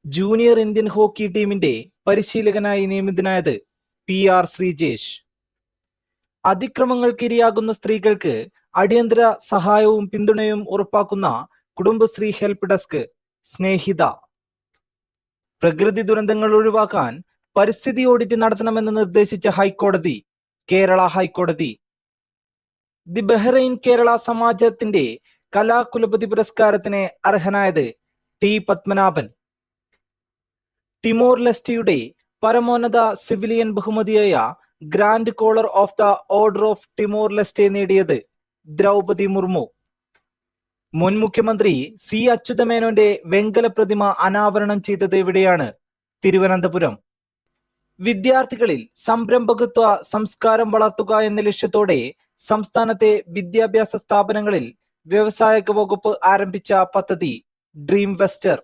Junior Indian hockey ടീമിന്റെ പരിശീലകനായി നിയമിതനായത് PR Sreejesh. അതിക്രമങ്ങൾക്കിരയാകുന്ന സ്ത്രീകൾക്ക് അടിയന്തര സഹായവും പിന്തുണയും ഉറപ്പാക്കുന്ന കുടുംബശ്രീ ഹെൽപ്പ് ഡെസ്ക് സ്നേഹിത. പ്രകൃതി ദുരന്തങ്ങൾ ഒഴിവാക്കാൻ പരിസ്ഥിതി ഓഡിറ്റ് നടത്തണമെന്ന് നിർദ്ദേശിച്ച ഹൈക്കോടതി, കേരള ഹൈക്കോടതി. ദി ബഹ്റൈൻ കേരള സമാജത്തിന്റെ കലാകുലപതി പുരസ്കാരത്തിന് അർഹനായത് T പത്മനാഭൻ. ടിമോർ ലെസ്റ്റയുടെ പരമോന്നത സിവിലിയൻ ബഹുമതിയായ grand collar of the order of Timor Leste നേടിയത് ദ്രൗപദി മുർമു. മുൻ മുഖ്യമന്ത്രി C അച്യുതമേനോന്റെ വെങ്കല പ്രതിമ അനാവരണം ചെയ്തത് എവിടെയാണ്? തിരുവനന്തപുരം. വിദ്യാർത്ഥികളിൽ സംരംഭകത്വ സംസ്കാരം വളർത്തുക എന്ന ലക്ഷ്യത്തോടെ സംസ്ഥാനത്തെ വിദ്യാഭ്യാസ സ്ഥാപനങ്ങളിൽ വ്യവസായക വകുപ്പ് ആരംഭിച്ച പദ്ധതി ഡ്രീം വെസ്റ്റർ.